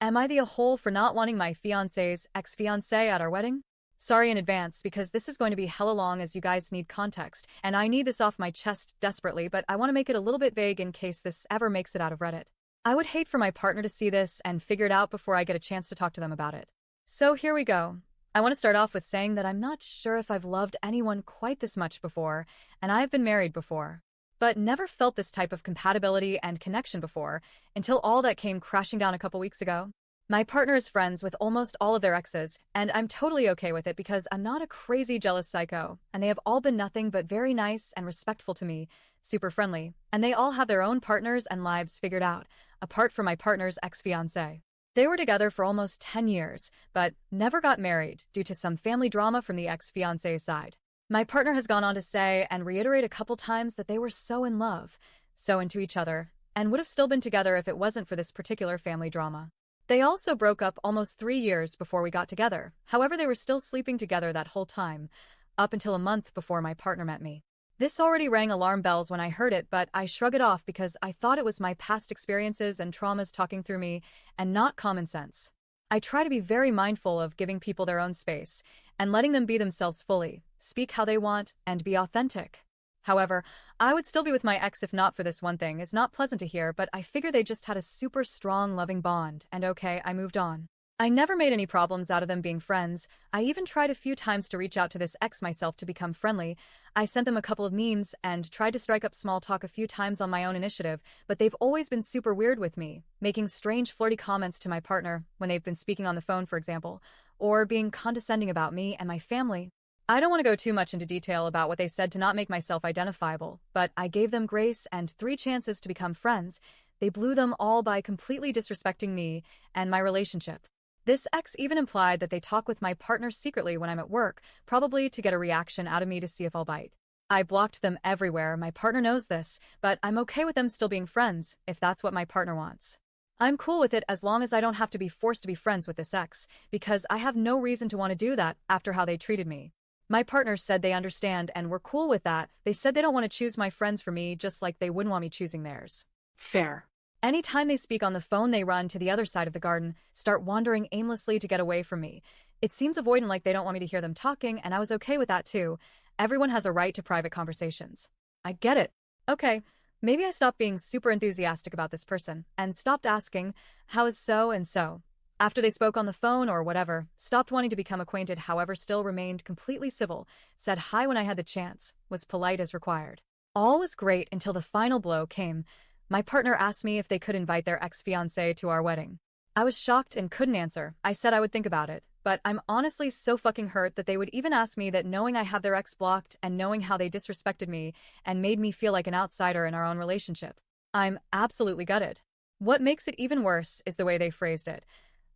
Am I the a-hole for not wanting my fiancé's ex-fiancé at our wedding? Sorry in advance because this is going to be hella long as you guys need context, and I need this off my chest desperately, but I want to make it a little bit vague in case this ever makes it out of Reddit. I would hate for my partner to see this and figure it out before I get a chance to talk to them about it. So here we go. I want to start off with saying that I'm not sure if I've loved anyone quite this much before, and I've been married before, but never felt this type of compatibility and connection before until all that came crashing down a couple weeks ago. My partner is friends with almost all of their exes, and I'm totally okay with it because I'm not a crazy jealous psycho, and they have all been nothing but very nice and respectful to me, super friendly, and they all have their own partners and lives figured out, apart from my partner's ex-fiancé. They were together for almost 10 years, but never got married due to some family drama from the ex-fiancé's side. My partner has gone on to say and reiterate a couple times that they were so in love, so into each other, and would have still been together if it wasn't for this particular family drama. They also broke up almost 3 years before we got together. However, they were still sleeping together that whole time, up until a month before my partner met me. This already rang alarm bells when I heard it, but I shrug it off because I thought it was my past experiences and traumas talking through me, and not common sense. I try to be very mindful of giving people their own space, and letting them be themselves fully, speak how they want, and be authentic. However, I would still be with my ex if not for this one thing. Is not pleasant to hear, but I figure they just had a super strong, loving bond, and okay, I moved on. I never made any problems out of them being friends. I even tried a few times to reach out to this ex myself to become friendly. I sent them a couple of memes and tried to strike up small talk a few times on my own initiative, but they've always been super weird with me, making strange flirty comments to my partner when they've been speaking on the phone, for example, or being condescending about me and my family. I don't want to go too much into detail about what they said to not make myself identifiable, but I gave them grace and 3 chances to become friends. They blew them all by completely disrespecting me and my relationship. This ex even implied that they talk with my partner secretly when I'm at work, probably to get a reaction out of me to see if I'll bite. I blocked them everywhere. My partner knows this, but I'm okay with them still being friends, if that's what my partner wants. I'm cool with it as long as I don't have to be forced to be friends with this ex, because I have no reason to want to do that after how they treated me. My partners said they understand and were cool with that. They said they don't want to choose my friends for me just like they wouldn't want me choosing theirs. Fair. Anytime they speak on the phone, they run to the other side of the garden, start wandering aimlessly to get away from me. It seems avoidant, like they don't want me to hear them talking, and I was okay with that too. Everyone has a right to private conversations. I get it. Okay, maybe I stopped being super enthusiastic about this person and stopped asking, how is so and so? After they spoke on the phone or whatever, stopped wanting to become acquainted, however still remained completely civil, said hi when I had the chance, was polite as required. All was great until the final blow came. My partner asked me if they could invite their ex-fiancé to our wedding. I was shocked and couldn't answer. I said I would think about it, but I'm honestly so fucking hurt that they would even ask me that, knowing I have their ex blocked and knowing how they disrespected me and made me feel like an outsider in our own relationship. I'm absolutely gutted. What makes it even worse is the way they phrased it.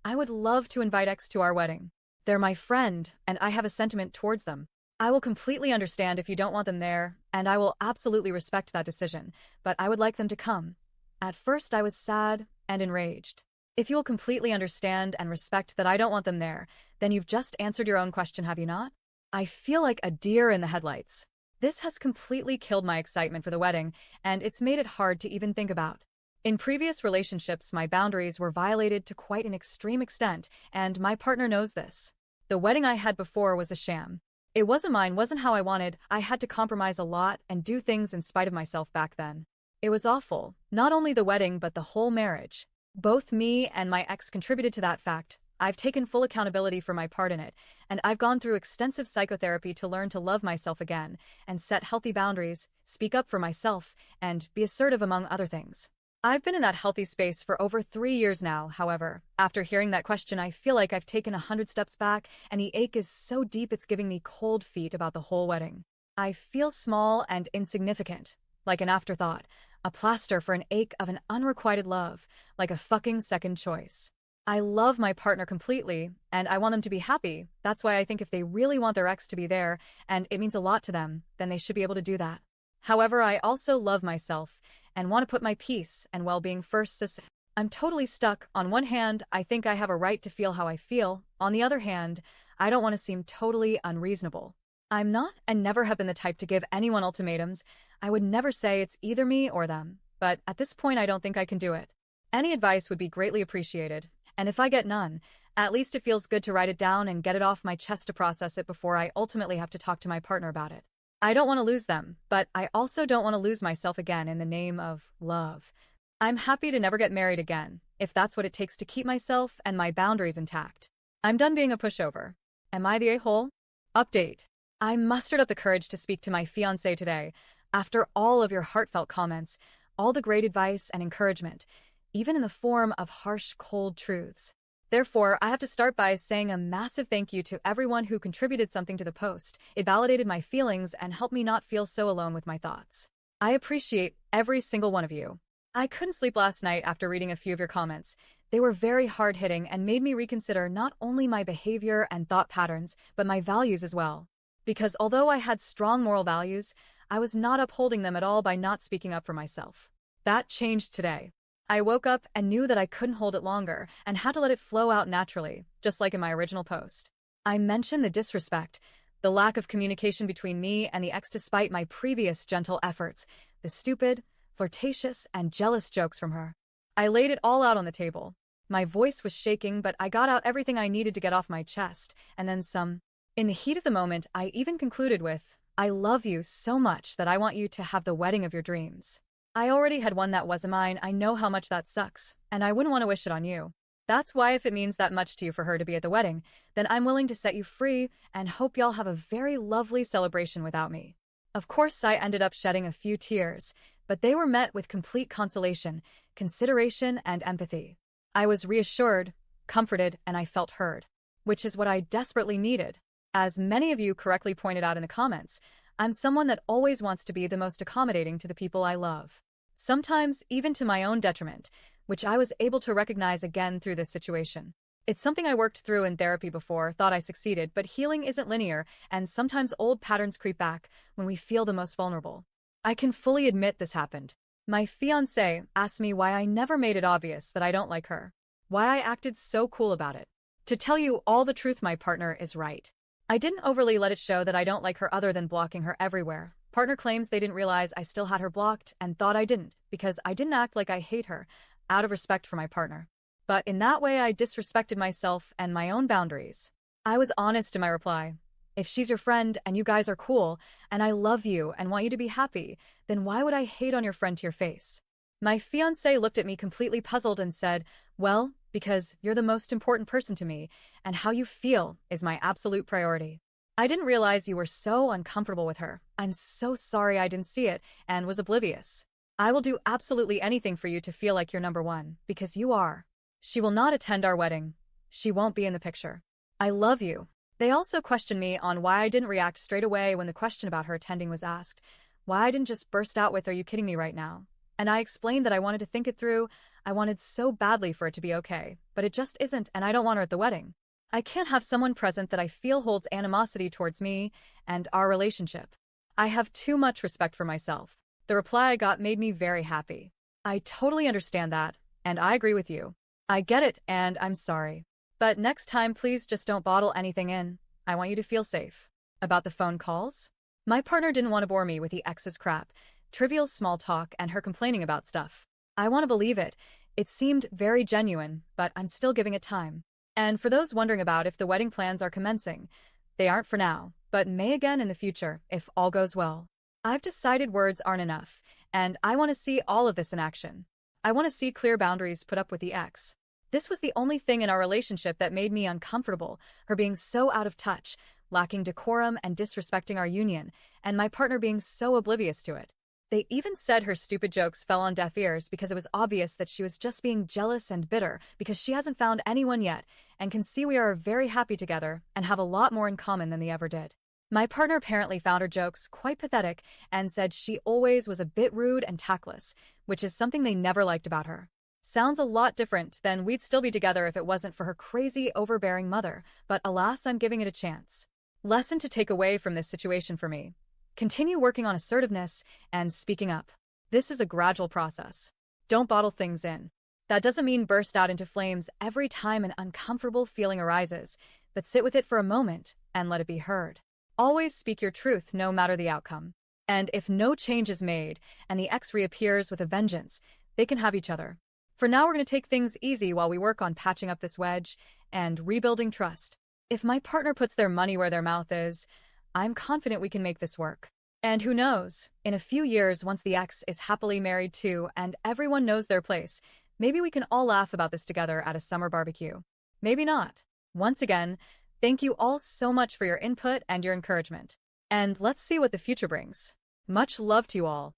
I would love to invite ex to our wedding. They're my friend, and I have a sentiment towards them. I will completely understand if you don't want them there, and I will absolutely respect that decision, but I would like them to come. At first I was sad and enraged. If you'll completely understand and respect that I don't want them there, then you've just answered your own question, have you not? I feel like a deer in the headlights. This has completely killed my excitement for the wedding, and it's made it hard to even think about. In previous relationships, my boundaries were violated to quite an extreme extent, and my partner knows this. The wedding I had before was a sham. It wasn't mine, wasn't how I wanted. I had to compromise a lot and do things in spite of myself back then. It was awful. Not only the wedding, but the whole marriage. Both me and my ex contributed to that fact. I've taken full accountability for my part in it, and I've gone through extensive psychotherapy to learn to love myself again and set healthy boundaries, speak up for myself, and be assertive, among other things. I've been in that healthy space for over 3 years now. However, after hearing that question, I feel like I've taken 100 steps back, and the ache is so deep it's giving me cold feet about the whole wedding. I feel small and insignificant, like an afterthought, a plaster for an ache of an unrequited love, like a fucking second choice. I love my partner completely, and I want them to be happy. That's why I think if they really want their ex to be there, and it means a lot to them, then they should be able to do that. However, I also love myself, and want to put my peace and well-being first, so I'm totally stuck. On one hand, I think I have a right to feel how I feel. On the other hand, I don't want to seem totally unreasonable. I'm not and never have been the type to give anyone ultimatums. I would never say it's either me or them, but at this point I don't think I can do it. Any advice would be greatly appreciated. And if I get none, at least it feels good to write it down and get it off my chest to process it before I ultimately have to talk to my partner about it. I don't want to lose them, but I also don't want to lose myself again in the name of love. I'm happy to never get married again, if that's what it takes to keep myself and my boundaries intact. I'm done being a pushover. Am I the a-hole? Update. I mustered up the courage to speak to my fiancé today, after all of your heartfelt comments, all the great advice and encouragement, even in the form of harsh, cold truths. Therefore, I have to start by saying a massive thank you to everyone who contributed something to the post. It validated my feelings and helped me not feel so alone with my thoughts. I appreciate every single one of you. I couldn't sleep last night after reading a few of your comments. They were very hard-hitting and made me reconsider not only my behavior and thought patterns, but my values as well. Because although I had strong moral values, I was not upholding them at all by not speaking up for myself. That changed today. I woke up and knew that I couldn't hold it longer and had to let it flow out naturally, just like in my original post. I mentioned the disrespect, the lack of communication between me and the ex despite my previous gentle efforts, the stupid, flirtatious, and jealous jokes from her. I laid it all out on the table. My voice was shaking, but I got out everything I needed to get off my chest, and then some. In the heat of the moment, I even concluded with, "I love you so much that I want you to have the wedding of your dreams." I already had one that wasn't mine. I know how much that sucks, and I wouldn't want to wish it on you. That's why if it means that much to you for her to be at the wedding, then I'm willing to set you free and hope y'all have a very lovely celebration without me. Of course, I ended up shedding a few tears, but they were met with complete consolation, consideration, and empathy. I was reassured, comforted, and I felt heard, which is what I desperately needed. As many of you correctly pointed out in the comments, I'm someone that always wants to be the most accommodating to the people I love. Sometimes even to my own detriment, which I was able to recognize again through this situation. It's something I worked through in therapy before, thought I succeeded, but healing isn't linear, and sometimes old patterns creep back when we feel the most vulnerable. I can fully admit this happened. My fiancé asked me why I never made it obvious that I don't like her, why I acted so cool about it. To tell you all the truth, my partner is right. I didn't overly let it show that I don't like her other than blocking her everywhere. Partner claims they didn't realize I still had her blocked and thought I didn't, because I didn't act like I hate her, out of respect for my partner. But in that way I disrespected myself and my own boundaries. I was honest in my reply. If she's your friend and you guys are cool, and I love you and want you to be happy, then why would I hate on your friend to your face? My fiancé looked at me completely puzzled and said, "Well, because you're the most important person to me, and how you feel is my absolute priority. I didn't realize you were so uncomfortable with her. I'm so sorry I didn't see it and was oblivious. I will do absolutely anything for you to feel like you're number one, because you are. She will not attend our wedding. She won't be in the picture. I love you." They also questioned me on why I didn't react straight away when the question about her attending was asked, why I didn't just burst out with, "Are you kidding me right now?" And I explained that I wanted to think it through. I wanted so badly for it to be okay, but it just isn't, and I don't want her at the wedding. I can't have someone present that I feel holds animosity towards me and our relationship. I have too much respect for myself. The reply I got made me very happy. I totally understand that, and I agree with you. I get it, and I'm sorry. But next time, please just don't bottle anything in. I want you to feel safe. About the phone calls? My partner didn't want to bore me with the ex's crap, trivial small talk, and her complaining about stuff. I want to believe it. It seemed very genuine, but I'm still giving it time. And for those wondering about if the wedding plans are commencing, they aren't for now, but may again in the future, if all goes well. I've decided words aren't enough, and I want to see all of this in action. I want to see clear boundaries put up with the ex. This was the only thing in our relationship that made me uncomfortable, her being so out of touch, lacking decorum and disrespecting our union, and my partner being so oblivious to it. They even said her stupid jokes fell on deaf ears because it was obvious that she was just being jealous and bitter because she hasn't found anyone yet and can see we are very happy together and have a lot more in common than they ever did. My partner apparently found her jokes quite pathetic and said she always was a bit rude and tactless, which is something they never liked about her. Sounds a lot different than we'd still be together if it wasn't for her crazy, overbearing mother, but alas, I'm giving it a chance. Lesson to take away from this situation for me. Continue working on assertiveness and speaking up. This is a gradual process. Don't bottle things in. That doesn't mean burst out into flames every time an uncomfortable feeling arises, but sit with it for a moment and let it be heard. Always speak your truth no matter the outcome. And if no change is made and the ex reappears with a vengeance, they can have each other. For now, we're going to take things easy while we work on patching up this wedge and rebuilding trust. If my partner puts their money where their mouth is, I'm confident we can make this work. And who knows, in a few years, once the ex is happily married too and everyone knows their place, maybe we can all laugh about this together at a summer barbecue. Maybe not. Once again, thank you all so much for your input and your encouragement. And let's see what the future brings. Much love to you all.